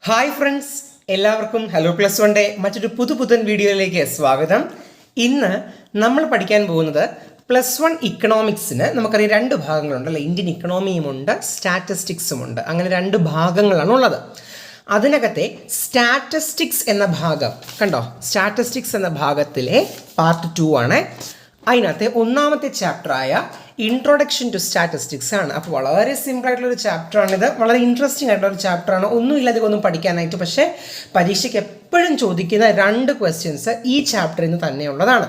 Hi friends, എല്ലാവർക്കും hello plus വൺൻ്റെ മറ്റൊരു പുതുപുത്തൻ വീഡിയോയിലേക്ക് സ്വാഗതം. ഇന്ന് നമ്മൾ പഠിക്കാൻ പോകുന്നത് പ്ലസ് വൺ ഇക്കണോമിക്സിന് നമുക്കറിയാം രണ്ട് ഭാഗങ്ങളുണ്ട് അല്ലേ. ഇന്ത്യൻ ഇക്കണോമിയുമുണ്ട്, സ്റ്റാറ്റിസ്റ്റിക്സുമുണ്ട്. അങ്ങനെ രണ്ട് ഭാഗങ്ങളാണ് ഉള്ളത്. അതിനകത്തെ സ്റ്റാറ്റിസ്റ്റിക്സ് എന്ന ഭാഗം കണ്ടോ, സ്റ്റാറ്റിസ്റ്റിക്സ് എന്ന ഭാഗത്തിലെ പാർട്ട് 2 ആണ്. അതിനകത്തെ ഒന്നാമത്തെ ചാപ്റ്ററായ ഇൻട്രൊഡക്ഷൻ ടു സ്റ്റാറ്റിസ്റ്റിക്സ് ആണ്. അപ്പോൾ വളരെ സിമ്പിളായിട്ടുള്ളൊരു ചാപ്റ്ററാണിത്, വളരെ ഇൻട്രസ്റ്റിംഗ് ആയിട്ടുള്ളൊരു ചാപ്റ്ററാണ്. ഒന്നും പഠിക്കാനായിട്ട്. പക്ഷേ പരീക്ഷയ്ക്ക് എപ്പോഴും ചോദിക്കുന്ന 2 ക്വസ്റ്റ്യൻസ് ഈ ചാപ്റ്ററിൽ നിന്ന് തന്നെയുള്ളതാണ്.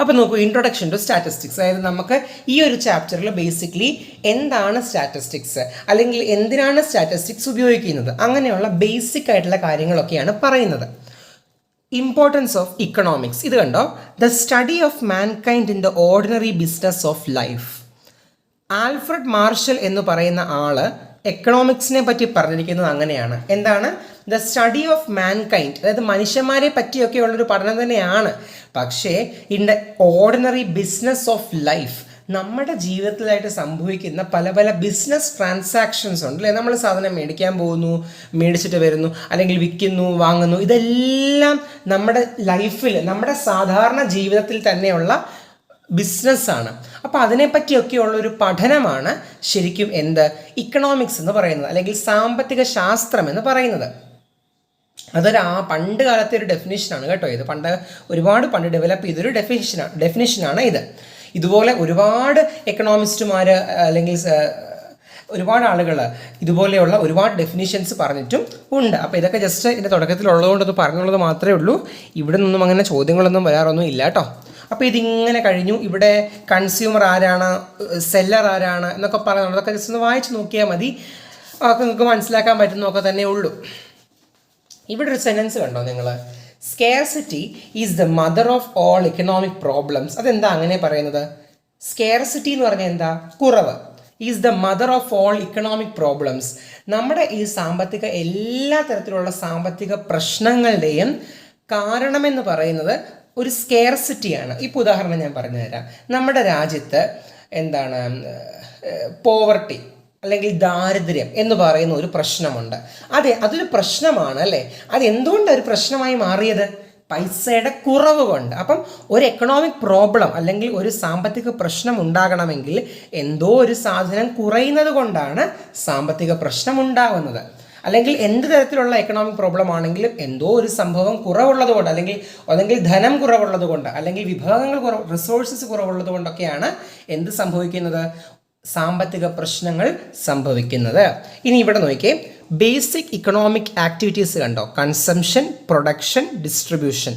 അപ്പോൾ നോക്കൂ, ഇൻട്രൊഡക്ഷൻ ടു സ്റ്റാറ്റിസ്റ്റിക്സ്. അതായത് നമുക്ക് ഈ ഒരു ചാപ്റ്ററിൽ ബേസിക്കലി എന്താണ് സ്റ്റാറ്റിസ്റ്റിക്സ്, അല്ലെങ്കിൽ എന്തിനാണ് സ്റ്റാറ്റിസ്റ്റിക്സ് ഉപയോഗിക്കുന്നത്, അങ്ങനെയുള്ള ബേസിക് ആയിട്ടുള്ള കാര്യങ്ങളൊക്കെയാണ് പറയുന്നത്. Importance of economics. ഇത് കണ്ടോ, the study of mankind in the ordinary business of life. Alfred marshal എന്ന് പറയുന്ന ആള് എക്കണോമിക്സിനെ പറ്റി പറഞ്ഞിരിക്കുന്നത് അങ്ങനെയാണ്. എന്താണ്? ദ സ്റ്റഡി ഓഫ് മാൻകൈൻഡ്, അതായത് മനുഷ്യന്മാരെ പറ്റിയൊക്കെ ഉള്ളൊരു പഠനം തന്നെയാണ്. പക്ഷേ in the ordinary business of life, നമ്മുടെ ജീവിതത്തിലായിട്ട് സംഭവിക്കുന്ന പല പല ബിസിനസ് ട്രാൻസാക്ഷൻസ് ഉണ്ട് അല്ലേ. നമ്മൾ സാധനം മേടിക്കാൻ പോകുന്നു, മേടിച്ചിട്ട് വരുന്നു, അല്ലെങ്കിൽ വിൽക്കുന്നു, വാങ്ങുന്നു. ഇതെല്ലാം നമ്മുടെ ലൈഫിൽ, നമ്മുടെ സാധാരണ ജീവിതത്തിൽ തന്നെയുള്ള ബിസിനസ്സാണ്. അപ്പോൾ അതിനെപ്പറ്റിയൊക്കെയുള്ളൊരു പഠനമാണ് ശരിക്കും ഇക്കണോമിക്സ് എന്ന് പറയുന്നത്, അല്ലെങ്കിൽ സാമ്പത്തിക ശാസ്ത്രം എന്ന് പറയുന്നത്. അതൊരു പണ്ട് കാലത്തെ ഒരു ഡെഫിനിഷനാണ് കേട്ടോ. ഇത് ഒരുപാട് പണ്ട് ഡെവലപ്പ് ചെയ്തൊരു ഡെഫിനിഷനാണ് ഇത്. ഇതുപോലെ ഒരുപാട് എക്കണോമിസ്റ്റുമാർ അല്ലെങ്കിൽ ഒരുപാട് ആളുകൾ ഇതുപോലെയുള്ള ഒരുപാട് ഡെഫിനിഷൻസ് പറഞ്ഞിട്ടും ഉണ്ട്. അപ്പോൾ ഇതൊക്കെ ജസ്റ്റ് ഇതിൻ്റെ തുടക്കത്തിലുള്ളതുകൊണ്ട് അത് പറഞ്ഞുള്ളത് മാത്രമേ ഉള്ളൂ. ഇവിടെ നിന്നും അങ്ങനെ ചോദ്യങ്ങളൊന്നും വരാറൊന്നും ഇല്ല കേട്ടോ. അപ്പോൾ ഇതിങ്ങനെ കഴിഞ്ഞു. ഇവിടെ കൺസ്യൂമർ ആരാണ്, സെല്ലർ ആരാണ് എന്നൊക്കെ പറയുന്നത്, അതൊക്കെ ജസ്റ്റ് ഒന്ന് വായിച്ച് നോക്കിയാൽ മതി. അതൊക്കെ നിങ്ങൾക്ക് മനസ്സിലാക്കാൻ പറ്റുന്നതൊക്കെ തന്നെ ഉള്ളൂ. ഇവിടെ ഒരു സെൻറ്റൻസ് കണ്ടോ നിങ്ങൾ, സ്കേർസിറ്റി is the mother of all economic problems. അതെന്താ അങ്ങനെ പറയുന്നത്? സ്കേർസിറ്റി എന്ന് പറഞ്ഞാൽ എന്താ? കുറവ്. Is the mother of all economic problems. നമ്മുടെ ഈ എല്ലാ തരത്തിലുള്ള സാമ്പത്തിക പ്രശ്നങ്ങളുടെയും കാരണമെന്ന് പറയുന്നത് ഒരു സ്കേർസിറ്റിയാണ്. ഇപ്പോൾ ഉദാഹരണം ഞാൻ പറഞ്ഞുതരാം. നമ്മുടെ രാജ്യത്ത് പോവർട്ടി അല്ലെങ്കിൽ ദാരിദ്ര്യം എന്ന് പറയുന്ന ഒരു പ്രശ്നമുണ്ട്. അതൊരു പ്രശ്നമാണ് അല്ലേ. അതെന്തുകൊണ്ടാണ് ഒരു പ്രശ്നമായി മാറിയത്? പൈസയുടെ കുറവ് കൊണ്ട്. അപ്പം ഒരു എക്കണോമിക് പ്രോബ്ലം അല്ലെങ്കിൽ ഒരു സാമ്പത്തിക പ്രശ്നം ഉണ്ടാകണമെങ്കിൽ എന്തോ ഒരു സാധനം കുറയുന്നത് കൊണ്ടാണ് സാമ്പത്തിക പ്രശ്നം ഉണ്ടാകുന്നത്. അല്ലെങ്കിൽ എന്ത് തരത്തിലുള്ള എക്കണോമിക് പ്രോബ്ലം ആണെങ്കിലും എന്തോ ഒരു സംഭവം കുറവുള്ളത് കൊണ്ട്, അല്ലെങ്കിൽ ധനം കുറവുള്ളത് കൊണ്ട്, അല്ലെങ്കിൽ റിസോഴ്സസ് കുറവുള്ളത് കൊണ്ടൊക്കെയാണ് എന്ത് സംഭവിക്കുന്നത്? സാമ്പത്തിക പ്രശ്നങ്ങൾ സംഭവിക്കുന്നത്. ഇനി ഇവിടെ നോക്കിയേ, ബേസിക് ഇക്കണോമിക് ആക്ടിവിറ്റീസ് കണ്ടോ, കൺസംഷൻ, പ്രൊഡക്ഷൻ, ഡിസ്ട്രിബ്യൂഷൻ.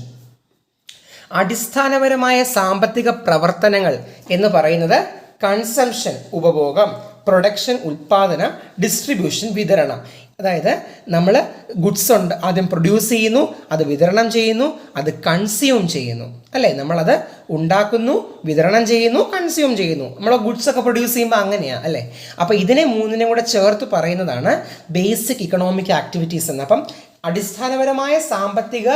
അടിസ്ഥാനപരമായ സാമ്പത്തിക പ്രവർത്തനങ്ങൾ എന്ന് പറയുന്നത് കൺസംഷൻ ഉപഭോഗം, പ്രൊഡക്ഷൻ ഉൽപാദനം, ഡിസ്ട്രിബ്യൂഷൻ വിതരണം. അതായത് നമ്മൾ ഗുഡ്സ് ആദ്യം പ്രൊഡ്യൂസ് ചെയ്യുന്നു, അത് വിതരണം ചെയ്യുന്നു, അത് കൺസ്യൂം ചെയ്യുന്നു അല്ലേ. നമ്മളത് ഉണ്ടാക്കുന്നു, വിതരണം ചെയ്യുന്നു, കൺസ്യൂം ചെയ്യുന്നു. നമ്മൾ ഗുഡ്സ് ഒക്കെ പ്രൊഡ്യൂസ് ചെയ്യുമ്പോൾ അങ്ങനെയാണ് അല്ലേ. അപ്പോൾ ഇതിനെ മൂന്നിനെ കൂടെ ചേർത്ത് പറയുന്നതാണ് ബേസിക് ഇക്കണോമിക് ആക്ടിവിറ്റീസ് എന്ന്. അപ്പം അടിസ്ഥാനപരമായ സാമ്പത്തിക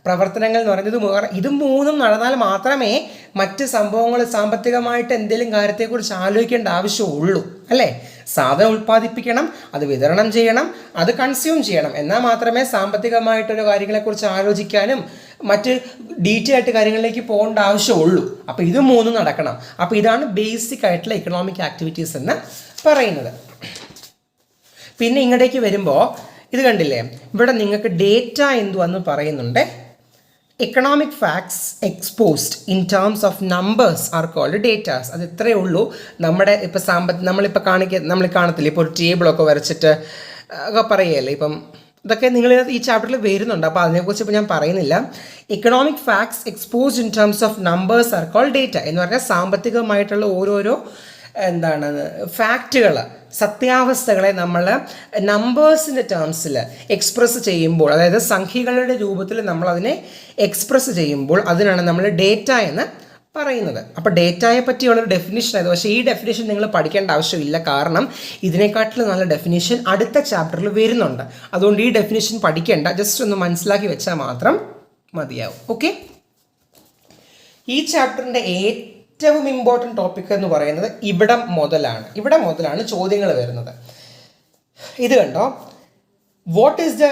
പ്രവർത്തനങ്ങൾ എന്ന് പറയുന്നത് ഇത് മൂന്നും നടന്നാൽ മാത്രമേ മറ്റ് സംഭവങ്ങൾ സാമ്പത്തികമായിട്ട് എന്തെങ്കിലും കാര്യത്തെക്കുറിച്ച് ആലോചിക്കേണ്ട ആവശ്യമുള്ളൂ അല്ലേ. സാധനം ഉൽപ്പാദിപ്പിക്കണം, അത് വിതരണം ചെയ്യണം, അത് കൺസ്യൂം ചെയ്യണം. എന്നാൽ മാത്രമേ സാമ്പത്തികമായിട്ടൊരു കാര്യങ്ങളെക്കുറിച്ച് ആലോചിക്കാനും മറ്റ് ഡീറ്റെയിൽ ആയിട്ട് കാര്യങ്ങളിലേക്ക് പോകേണ്ട ആവശ്യമുള്ളൂ. അപ്പോൾ ഇത് മൂന്നും നടക്കണം. അപ്പോൾ ഇതാണ് ബേസിക് ആയിട്ടുള്ള ഇക്കണോമിക് ആക്ടിവിറ്റീസ് എന്ന് പറയുന്നത്. പിന്നെ ഇങ്ങോട്ടേക്ക് വരുമ്പോൾ ഇത് കണ്ടില്ലേ, ഇവിടെ നിങ്ങൾക്ക് ഡേറ്റ എന്തുവെന്ന് പറയുന്നുണ്ട്. Economic facts exposed in terms of numbers are called datas. അത് ഇത്രയേ ഉള്ളൂ. നമ്മുടെ ഇപ്പോൾ നമ്മൾ കാണത്തില്ല, ഇപ്പോൾ ഒരു ടേബിളൊക്കെ വരച്ചിട്ട് ഒക്കെ പറയുകയല്ലേ. ഇപ്പം ഇതൊക്കെ നിങ്ങൾ ഈ ചാപ്റ്ററിൽ വരുന്നുണ്ട്. അപ്പോൾ അതിനെക്കുറിച്ച് ഇപ്പോൾ ഞാൻ പറയുന്നില്ല. Economic facts exposed in terms of numbers are called data എന്ന് പറഞ്ഞാൽ സാമ്പത്തികമായിട്ടുള്ള ഓരോരോ ഫാക്റ്റുകൾ, സത്യാവസ്ഥകളെ നമ്മൾ നമ്പേഴ്സിൻ്റെ ടേംസിൽ എക്സ്പ്രസ് ചെയ്യുമ്പോൾ, അതായത് സംഖ്യകളുടെ രൂപത്തിൽ നമ്മളതിനെ എക്സ്പ്രസ് ചെയ്യുമ്പോൾ അതിനാണ് നമ്മൾ ഡേറ്റ എന്ന് പറയുന്നത്. അപ്പോൾ ഡേറ്റയെ പറ്റിയുള്ളൊരു ഡെഫിനിഷനായത്. പക്ഷേ ഈ ഡെഫിനിഷൻ നിങ്ങൾ പഠിക്കേണ്ട ആവശ്യമില്ല, കാരണം ഇതിനെക്കാട്ടിലും നല്ല ഡെഫിനിഷൻ അടുത്ത ചാപ്റ്ററിൽ വരുന്നുണ്ട്. അതുകൊണ്ട് ഈ ഡെഫിനിഷൻ പഠിക്കേണ്ട, ജസ്റ്റ് ഒന്ന് മനസ്സിലാക്കി വെച്ചാൽ മാത്രം മതിയാവും. ഓക്കെ, ഈ ചാപ്റ്ററിൻ്റെ ഏറ്റവും ഇമ്പോർട്ടൻറ്റ് ടോപ്പിക് എന്ന് പറയുന്നത് ഇവിടെ മുതലാണ് ചോദ്യങ്ങൾ വരുന്നത്. ഇത് കണ്ടോ, what is the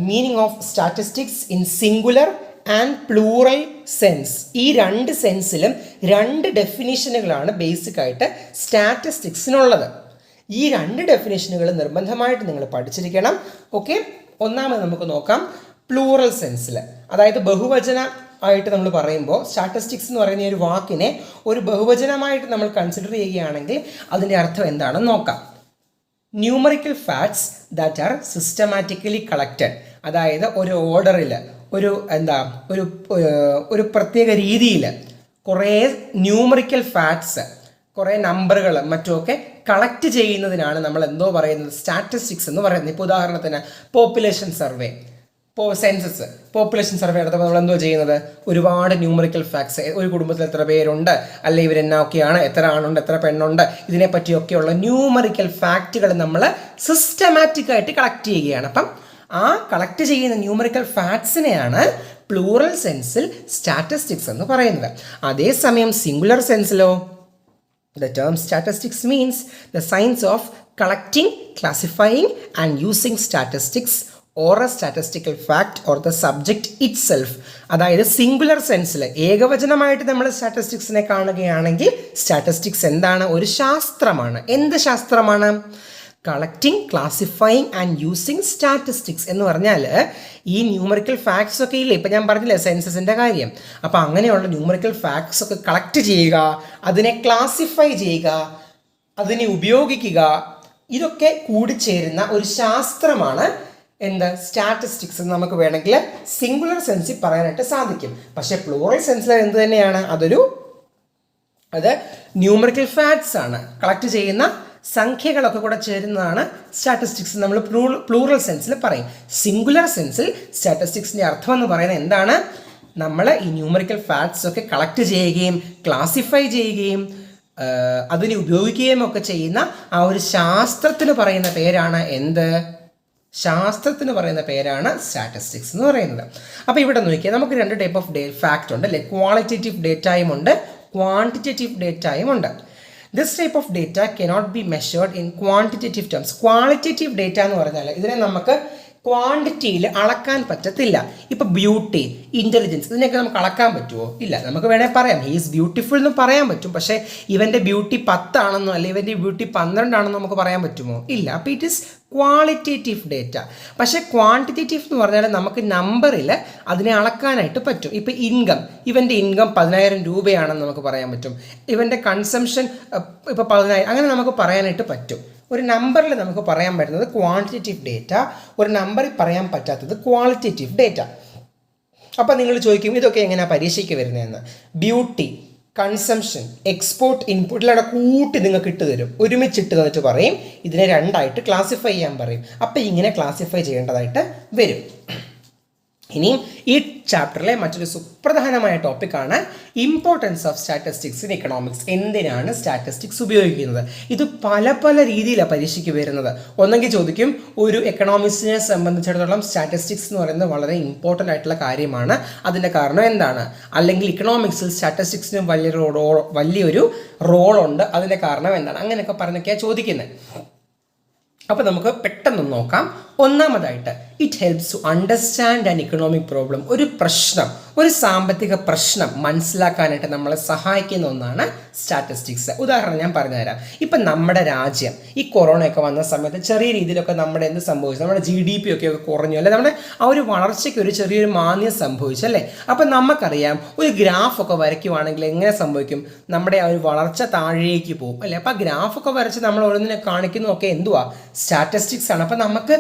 meaning of statistics in singular and plural sense? ഈ രണ്ട് സെൻസിലും രണ്ട് ഡെഫിനിഷനുകളാണ് ബേസിക്കായിട്ട് സ്റ്റാറ്റിസ്റ്റിക്സിനുള്ളത്. ഈ രണ്ട് ഡെഫിനിഷനുകൾ നിർബന്ധമായിട്ട് നിങ്ങൾ പഠിച്ചിരിക്കണം. ഓക്കെ, ഒന്നാമത് നമുക്ക് നോക്കാം പ്ലൂറൽ സെൻസിൽ, അതായത് ബഹുവചന ആയിട്ട് നമ്മൾ പറയുമ്പോൾ സ്റ്റാറ്റിസ്റ്റിക്സ് എന്ന് പറയുന്ന ഒരു വാക്കിനെ ഒരു ബഹുവചനമായിട്ട് നമ്മൾ കൺസിഡർ ചെയ്യുകയാണെങ്കിൽ അതിൻ്റെ അർത്ഥം എന്താണെന്ന് നോക്കാം. Numerical facts that are systematically collected, അതായത് ഒരു ഓർഡറിൽ ഒരു പ്രത്യേക രീതിയിൽ കുറേ ന്യൂമറിക്കൽ ഫാക്ട്സ്, കുറേ നമ്പറുകൾ മറ്റുമൊക്കെ കളക്ട് ചെയ്യുന്നതിനാണ് നമ്മൾ എന്തോ പറയുന്നത് സ്റ്റാറ്റിസ്റ്റിക്സ് എന്ന് പറയുന്നത്. ഇപ്പോൾ ഉദാഹരണത്തിന് population survey, census, population survey നടത്തുമ്പോൾ നമ്മൾ എന്തോ ചെയ്യുന്നത്, ഒരുപാട് ന്യൂമറിക്കൽ ഫാക്ട്സ്, ഒരു കുടുംബത്തിൽ എത്ര പേരുണ്ട്, അല്ലെ ഇവരെന്നൊക്കെയാണ്, എത്ര ആണുണ്ട്, എത്ര പെണ്ണുണ്ട്, ഇതിനെപ്പറ്റിയൊക്കെയുള്ള ന്യൂമറിക്കൽ ഫാക്റ്റുകൾ നമ്മൾ സിസ്റ്റമാറ്റിക്കായിട്ട് കളക്ട് ചെയ്യുകയാണ്. അപ്പം ആ കളക്ട് ചെയ്യുന്ന ന്യൂമറിക്കൽ ഫാക്ട്സിനെയാണ് പ്ലൂറൽ സെൻസിൽ സ്റ്റാറ്റിസ്റ്റിക്സ് എന്ന് പറയുന്നത്. അതേസമയം singular സെൻസിലോ, the term statistics means the science of collecting, classifying and using statistics or a statistical fact or the subject itself. അതായത് സിംഗുലർ സെൻസിൽ ഏകവചനമായിട്ട് നമ്മൾ സ്റ്റാറ്റിസ്റ്റിക്സിനെ കാണുകയാണെങ്കിൽ സ്റ്റാറ്റിസ്റ്റിക്സ് എന്താണ്? ഒരു ശാസ്ത്രമാണ്. എന്ത് ശാസ്ത്രമാണ്? Collecting, classifying and using statistics എന്ന് പറഞ്ഞാൽ ഈ ന്യൂമറിക്കൽ ഫാക്ട്സ് ഒക്കെ ഇല്ലേ, ഇപ്പം ഞാൻ പറഞ്ഞില്ലേ സെൻസസിൻ്റെ കാര്യം. അപ്പോൾ അങ്ങനെയുള്ള ന്യൂമറിക്കൽ ഫാക്ട്സ് ഒക്കെ കളക്ട് ചെയ്യുക, അതിനെ ക്ലാസിഫൈ ചെയ്യുക, അതിനെ ഉപയോഗിക്കുക, ഇതൊക്കെ കൂടിച്ചേരുന്ന ഒരു ശാസ്ത്രമാണ് എന്ത്? സ്റ്റാറ്റിസ്റ്റിക്സ് എന്ന് നമുക്ക് വേണമെങ്കിൽ സിംഗുലർ സെൻസിൽ പറയാനായിട്ട് സാധിക്കും. പക്ഷേ പ്ലൂറൽ സെൻസിൽ എന്ത് തന്നെയാണ്? അത് ന്യൂമറിക്കൽ ഫാക്ട്സ് ആണ്, കളക്ട് ചെയ്യുന്ന സംഖ്യകളൊക്കെ കൂടെ ചേരുന്നതാണ് സ്റ്റാറ്റിസ്റ്റിക്സ് നമ്മൾ പ്ലൂറൽ സെൻസിൽ പറയും. സിംഗുലർ സെൻസിൽ സ്റ്റാറ്റിസ്റ്റിക്സിൻ്റെ അർത്ഥം എന്ന് പറയുന്നത് എന്താണ്? നമ്മൾ ഈ ന്യൂമറിക്കൽ ഫാക്ട്സ് ഒക്കെ കളക്ട് ചെയ്യുകയും ക്ലാസിഫൈ ചെയ്യുകയും അതിനെ ഉപയോഗിക്കുകയും ഒക്കെ ചെയ്യുന്ന ആ ഒരു ശാസ്ത്രത്തിന് പറയുന്ന പേരാണ് എന്ത്? ശാസ്ത്രത്തിന് പറയുന്ന പേരാണ് സ്റ്റാറ്റിസ്റ്റിക്സ് എന്ന് പറയുന്നത്. അപ്പോൾ ഇവിടെ നോക്കിയാൽ നമുക്ക് രണ്ട് ടൈപ്പ് ഓഫ് ഫാക്റ്റ് ഉണ്ട് അല്ലേ? ക്വാളിറ്റേറ്റീവ് ഡേറ്റയും ഉണ്ട്, ക്വാണ്ടിറ്റേറ്റീവ് ഡേറ്റയും ഉണ്ട്. This type of data cannot be measured in quantitative terms. Qualitative data എന്ന് പറഞ്ഞാൽ ഇതിനെ നമുക്ക് ക്വാണ്ടിറ്റിയിൽ അളക്കാൻ പറ്റത്തില്ല. ഇപ്പോൾ ബ്യൂട്ടി, ഇൻ്റലിജൻസ്, ഇതിനൊക്കെ നമുക്ക് അളക്കാൻ പറ്റുമോ? ഇല്ല. നമുക്ക് വേണേൽ പറയാം ഹീ ഈസ് ബ്യൂട്ടിഫുൾ എന്ന് പറയാൻ പറ്റും. പക്ഷേ ഇവൻ്റെ ബ്യൂട്ടി 10 ആണെന്നോ അല്ലെങ്കിൽ ഇവൻ്റെ ബ്യൂട്ടി 12 ആണെന്നോ നമുക്ക് പറയാൻ പറ്റുമോ? ഇല്ല. അപ്പോൾ ഇറ്റ് ഈസ് ക്വാളിറ്റേറ്റീവ് ഡേറ്റ. പക്ഷേ ക്വാണ്ടിറ്റേറ്റീവ് എന്ന് പറഞ്ഞാൽ നമുക്ക് നമ്പറിൽ അതിനെ അളക്കാനായിട്ട് പറ്റും. ഇപ്പോൾ ഇവൻ്റെ ഇൻകം 10,000 രൂപയാണെന്ന് നമുക്ക് പറയാൻ പറ്റും. ഇവൻ്റെ കൺസംഷൻ ഇപ്പോൾ 10,000, അങ്ങനെ നമുക്ക് പറയാനായിട്ട് പറ്റും. ഒരു നമ്പറിൽ നമുക്ക് പറയാൻ പറ്റുന്നത് ക്വാണ്ടിറ്റേറ്റീവ് ഡേറ്റ, ഒരു നമ്പറിൽ പറയാൻ പറ്റാത്തത് ക്വാളിറ്റേറ്റീവ് ഡേറ്റ. അപ്പോൾ നിങ്ങൾ ചോദിക്കും ഇതൊക്കെ എങ്ങനെയാണ് പരീക്ഷയ്ക്ക് വരുന്നതെന്ന്. ബ്യൂട്ടി, കൺസംഷൻ, എക്സ്പോർട്ട്, ഇൻപുട്ട് എല്ലാം കൂട്ടി നിങ്ങൾക്ക് ഇട്ട് തരും, ഒരുമിച്ചിട്ട് തന്നിട്ട് പറയും ഇതിനെ രണ്ടായിട്ട് ക്ലാസിഫൈ ചെയ്യാൻ പറയും. അപ്പോൾ ഇങ്ങനെ ക്ലാസിഫൈ ചെയ്യേണ്ടതായിട്ട് വരും. ഇനിയും ഈ ചാപ്റ്ററിലെ മറ്റൊരു സുപ്രധാനമായ ടോപ്പിക്കാണ് importance of statistics in economics. എന്തിനാണ് സ്റ്റാറ്റിസ്റ്റിക്സ് ഉപയോഗിക്കുന്നത്? ഇത് പല രീതിയിലാണ് പരീക്ഷയ്ക്ക് വരുന്നത്. ഒന്നെങ്കിൽ ചോദിക്കും ഒരു എക്കണോമിക്സിനെ സംബന്ധിച്ചിടത്തോളം സ്റ്റാറ്റിസ്റ്റിക്സ് എന്ന് പറയുന്നത് വളരെ ഇമ്പോർട്ടൻ്റ് ആയിട്ടുള്ള കാര്യമാണ്, അതിൻ്റെ കാരണം എന്താണ്? അല്ലെങ്കിൽ ഇക്കണോമിക്സിൽ സ്റ്റാറ്റിസ്റ്റിക്സിന് വലിയൊരു റോളുണ്ട്, അതിൻ്റെ കാരണം എന്താണ്? അങ്ങനെയൊക്കെ പറഞ്ഞൊക്കെയാണ് ചോദിക്കുന്നത്. അപ്പോൾ നമുക്ക് പെട്ടെന്ന് നോക്കാം. ഒന്നാമതായിട്ട് it helps to understand an economic problem. ഒരു പ്രശ്നം, ഒരു സാമ്പത്തിക പ്രശ്നം മനസ്സിലാക്കാനായിട്ട് നമ്മളെ സഹായിക്കുന്ന ഒന്നാണ് സ്റ്റാറ്റിസ്റ്റിക്സ്. ഉദാഹരണം ഞാൻ പറഞ്ഞുതരാം. ഇപ്പം നമ്മുടെ രാജ്യം ഈ കൊറോണയൊക്കെ വന്ന സമയത്ത് ചെറിയ രീതിയിലൊക്കെ നമ്മുടെ എന്ത് സംഭവിച്ചു? നമ്മുടെ GDP ഒക്കെ കുറഞ്ഞു, അല്ലെ? നമ്മുടെ ആ ഒരു വളർച്ചയ്ക്ക് ഒരു ചെറിയൊരു മാന്ദ്യം സംഭവിച്ചു, അല്ലേ? അപ്പം നമുക്കറിയാം ഒരു ഗ്രാഫൊക്കെ വരയ്ക്കുവാണെങ്കിൽ എങ്ങനെ സംഭവിക്കും? നമ്മുടെ ആ ഒരു വളർച്ച താഴേക്ക് പോകും, അല്ലേ? അപ്പം ആ ഗ്രാഫൊക്കെ വരച്ച് നമ്മൾ ഓരോന്നിനെ കാണിക്കുന്നതൊക്കെ എന്തുവാ? സ്റ്റാറ്റിസ്റ്റിക്സ് ആണ്. അപ്പം നമുക്ക്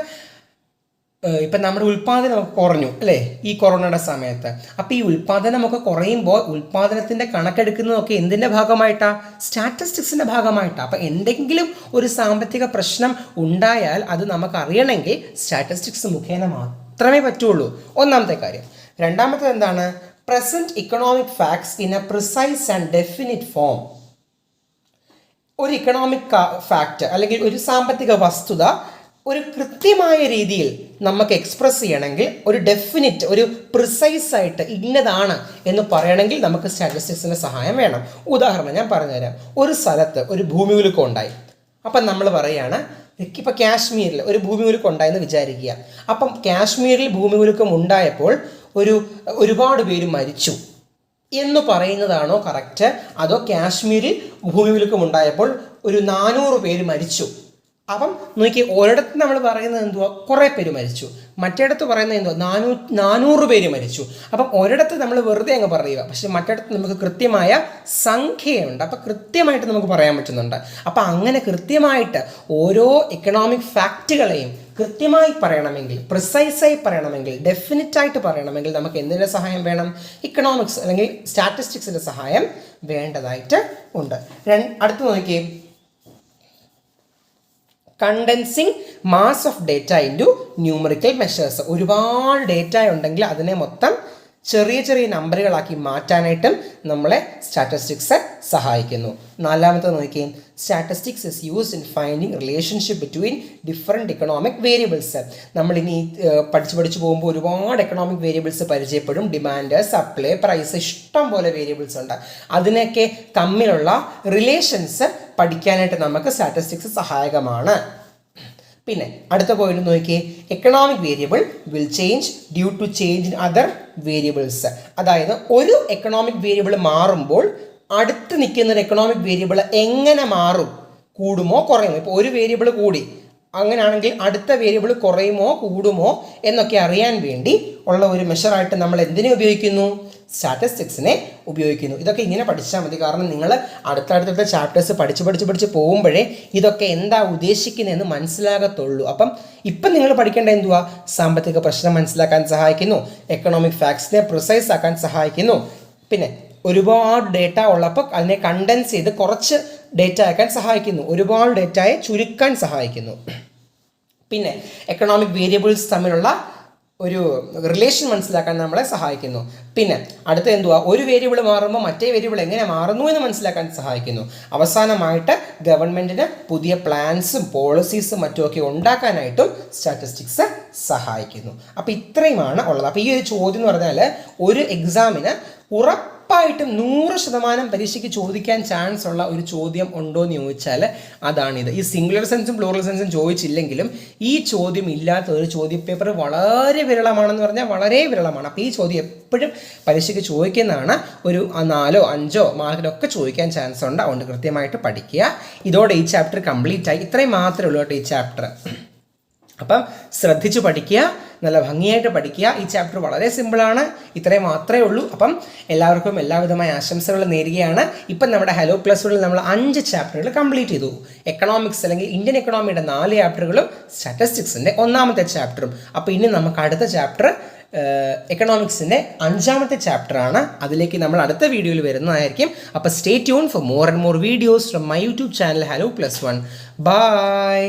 ഇപ്പം നമ്മുടെ ഉൽപ്പാദനമൊക്കെ കുറഞ്ഞു, അല്ലേ, ഈ കൊറോണയുടെ സമയത്ത്. അപ്പോൾ ഈ ഉൽപ്പാദനമൊക്കെ കുറയുമ്പോൾ ഉൽപ്പാദനത്തിൻ്റെ കണക്കെടുക്കുന്നതൊക്കെ എന്തിൻ്റെ ഭാഗമായിട്ടാണ്? സ്റ്റാറ്റിസ്റ്റിക്സിൻ്റെ ഭാഗമായിട്ടാണ്. അപ്പോൾ എന്തെങ്കിലും ഒരു സാമ്പത്തിക പ്രശ്നം ഉണ്ടായാൽ അത് നമുക്കറിയണമെങ്കിൽ സ്റ്റാറ്റിസ്റ്റിക്സ് മുഖേന മാത്രമേ പറ്റുള്ളൂ. ഒന്നാമത്തെ കാര്യം. രണ്ടാമത്തേത് എന്താണ്? Present economic facts in A precise and definite form. ഒരു ഇക്കണോമിക് ഫാക്റ്റ് അല്ലെങ്കിൽ ഒരു സാമ്പത്തിക വസ്തുത ഒരു കൃത്യമായ രീതിയിൽ നമുക്ക് എക്സ്പ്രസ് ചെയ്യണമെങ്കിൽ, ഒരു ഡെഫിനിറ്റ്, ഒരു പ്രിസൈസ് ആയിട്ട് ഇന്നതാണ് എന്ന് പറയണമെങ്കിൽ നമുക്ക് സ്റ്റാറ്റിസ്റ്റിക്സിൻ്റെ സഹായം വേണം. ഉദാഹരണം ഞാൻ പറഞ്ഞുതരാം. ഒരു സ്ഥലത്ത് ഒരു ഭൂമികുലുക്കം ഉണ്ടായി. അപ്പം നമ്മൾ പറയുകയാണ് ഇപ്പോൾ കാശ്മീരിൽ ഒരു ഭൂമികുലുക്കം ഉണ്ടായെന്ന് വിചാരിക്കുക. അപ്പം കാശ്മീരിൽ ഭൂമികുലുക്കം ഉണ്ടായപ്പോൾ ഒരുപാട് പേര് മരിച്ചു എന്ന് പറയുന്നതാണോ കറക്റ്റ്, അതോ കാശ്മീരിൽ ഭൂമികുലുക്കം ഉണ്ടായപ്പോൾ 400 പേര് മരിച്ചു? അപ്പം നോക്കി, ഒരിടത്ത് നമ്മൾ പറയുന്നത് എന്തുവാ, കുറേ പേര് മരിച്ചു, മറ്റിടത്ത് പറയുന്നത് എന്തുവാ, 400 പേര് മരിച്ചു. അപ്പം ഒരിടത്ത് നമ്മൾ വെറുതെ അങ്ങ് പറയുക, പക്ഷെ മറ്റിടത്ത് നമുക്ക് കൃത്യമായ സംഖ്യയുണ്ട്. അപ്പം കൃത്യമായിട്ട് നമുക്ക് പറയാൻ പറ്റുന്നുണ്ട്. അപ്പം അങ്ങനെ കൃത്യമായിട്ട് ഓരോ എക്കണോമിക് ഫാക്റ്റുകളെയും കൃത്യമായി പറയണമെങ്കിൽ, പ്രിസൈസായി പറയണമെങ്കിൽ, ഡെഫിനറ്റായിട്ട് പറയണമെങ്കിൽ നമുക്ക് എന്തിൻ്റെ സഹായം വേണം? ഇക്കണോമിക്സ് അല്ലെങ്കിൽ സ്റ്റാറ്റിസ്റ്റിക്സിൻ്റെ സഹായം വേണ്ടതായിട്ട് ഉണ്ട്. അടുത്ത് നോക്കിയേ, condensing mass of data into numerical measures. ഒരുപാട് ഡേറ്റ ഉണ്ടെങ്കിൽ അതിനെ മൊത്തം ചെറിയ ചെറിയ നമ്പറുകളാക്കി മാറ്റാനായിട്ടും നമ്മളെ സ്റ്റാറ്റിസ്റ്റിക്സ് സഹായിക്കുന്നു. 4-മത്തെ നോക്കിയേ, statistics is used in finding relationship between different economic variables. നമ്മളിനി പഠിച്ചു പോകുമ്പോൾ ഒരുപാട് എക്കണോമിക് വേരിയബിൾസ് പരിചയപ്പെടും. ഡിമാൻഡ്, സപ്ലൈ, പ്രൈസ്, ഇഷ്ടം പോലെ വേരിയബിൾസ് ഉണ്ട്. അതിനൊക്കെ തമ്മിലുള്ള റിലേഷൻസ് പഠിക്കാനായിട്ട് നമുക്ക് സ്റ്റാറ്റിസ്റ്റിക്സ് സഹായകമാണ്. പിന്നെ അടുത്ത പോയിന്റ് നോക്കിയേ, economic variable will change due to change in other variables. അതായത് ഒരു എക്കണോമിക് വേരിയബിൾ മാറുമ്പോൾ അടുത്ത് നിൽക്കുന്ന ഒരു എക്കണോമിക് വേരിയബിൾ എങ്ങനെ മാറും, കൂടുമോ കുറയുമോ? ഇപ്പോൾ ഒരു വേരിയബിൾ കൂടി, അങ്ങനെയാണെങ്കിൽ അടുത്ത വേരിയബിൾ കുറയുമോ കൂടുമോ എന്നൊക്കെ അറിയാൻ വേണ്ടി ഉള്ള ഒരു മെഷറായിട്ട് നമ്മൾ എന്തിനെ ഉപയോഗിക്കുന്നു? സ്റ്റാറ്റിസ്റ്റിക്സിനെ ഉപയോഗിക്കുന്നു. ഇതൊക്കെ ഇങ്ങനെ പഠിച്ചാൽ മതി. കാരണം നിങ്ങൾ അടുത്തടുത്ത ചാപ്റ്റേഴ്സ് പഠിച്ച് പോകുമ്പോഴേ ഇതൊക്കെ എന്താ ഉദ്ദേശിക്കുന്നതെന്ന് മനസ്സിലാകത്തുള്ളൂ. ഇപ്പം നിങ്ങൾ പഠിക്കേണ്ട എന്തുവാ? സാമ്പത്തിക പ്രശ്നം മനസ്സിലാക്കാൻ സഹായിക്കുന്നു, എക്കണോമിക് ഫാക്ട്സിനെ പ്രിസൈസ് ആക്കാൻ സഹായിക്കുന്നു, പിന്നെ ഒരുപാട് ഡേറ്റ ഉള്ളപ്പോൾ അതിനെ കണ്ടൻസ് ചെയ്ത് കുറച്ച് ഡേറ്റ ആക്കാൻ സഹായിക്കുന്നു, ഒരുപാട് ഡേറ്റയെ ചുരുക്കാൻ സഹായിക്കുന്നു. പിന്നെ എക്കണോമിക് വേരിയബിൾസ് തമ്മിലുള്ള ഒരു റിലേഷൻ മനസ്സിലാക്കാൻ നമ്മളെ സഹായിക്കുന്നു. പിന്നെ അടുത്ത എന്തുവാ? ഒരു വേരിയബിൾ മാറുമ്പോൾ മറ്റേ വേരിയബിൾ എങ്ങനെ മാറുന്നു എന്ന് മനസ്സിലാക്കാൻ സഹായിക്കുന്നു. അവസാനമായിട്ട് ഗവൺമെൻറ്റിന് പുതിയ പ്ലാൻസും പോളിസീസും മറ്റുമൊക്കെ ഉണ്ടാക്കാനായിട്ടും സ്റ്റാറ്റിസ്റ്റിക്സ് സഹായിക്കുന്നു. അപ്പോൾ ഇത്രയുമാണ് ഉള്ളത്. അപ്പോൾ ഈ ഒരു ചോദ്യം എന്ന് പറഞ്ഞാൽ ഒരു എക്സാമിന് ഉറപ്പായിട്ടും 100% പരീക്ഷയ്ക്ക് ചോദിക്കാൻ ചാൻസ് ഉള്ള ഒരു ചോദ്യം ഉണ്ടോ എന്ന് ചോദിച്ചാൽ അതാണിത്. ഈ സിംഗുലർ സെൻസും പ്ലൂറൽ സെൻസും ചോദിച്ചില്ലെങ്കിലും ഈ ചോദ്യം ഇല്ലാത്ത ഒരു ചോദ്യപേപ്പർ വളരെ വിരളമാണെന്ന് പറഞ്ഞാൽ വളരെ വിരളമാണ്. അപ്പോൾ ഈ ചോദ്യം എപ്പോഴും പരീക്ഷയ്ക്ക് ചോദിക്കുന്നതാണ്. ഒരു 4 5 മാർക്കിലൊക്കെ ചോദിക്കാൻ ചാൻസ് ഉണ്ട്. അതുകൊണ്ട് കൃത്യമായിട്ട് പഠിക്കുക. ഇതോടെ ഈ ചാപ്റ്റർ കംപ്ലീറ്റ് ആയി. ഇത്രയും മാത്രമേ ഉള്ളൂ കേട്ടോ ഈ ചാപ്റ്റർ. അപ്പം ശ്രദ്ധിച്ച് പഠിക്കുക, നല്ല ഭംഗിയായിട്ട് പഠിക്കുക. ഈ ചാപ്റ്റർ വളരെ സിമ്പിളാണ്. ഇത്രയും മാത്രമേ ഉള്ളൂ. അപ്പം എല്ലാവർക്കും എല്ലാവിധമായ ആശംസകൾ നേരുകയാണ്. ഇപ്പം നമ്മുടെ ഹലോ പ്ലസ് വണ്ണിൽ നമ്മൾ 5 ചാപ്റ്ററുകൾ കംപ്ലീറ്റ് ചെയ്തു. എക്കണോമിക്സ് അല്ലെങ്കിൽ ഇന്ത്യൻ എക്കണോമിയുടെ 4 ചാപ്റ്ററുകളും സ്റ്റാറ്റിസ്റ്റിക്സിൻ്റെ 1ാമത്തെ ചാപ്റ്ററും. അപ്പോൾ ഇനി നമുക്ക് അടുത്ത ചാപ്റ്റർ എക്കണോമിക്സിൻ്റെ 5ാമത്തെ ചാപ്റ്ററാണ്. അതിലേക്ക് നമ്മൾ അടുത്ത വീഡിയോയിൽ വരുന്നതായിരിക്കും. അപ്പോൾ stay tune for more and more videos from my YouTube channel hello plus one. By.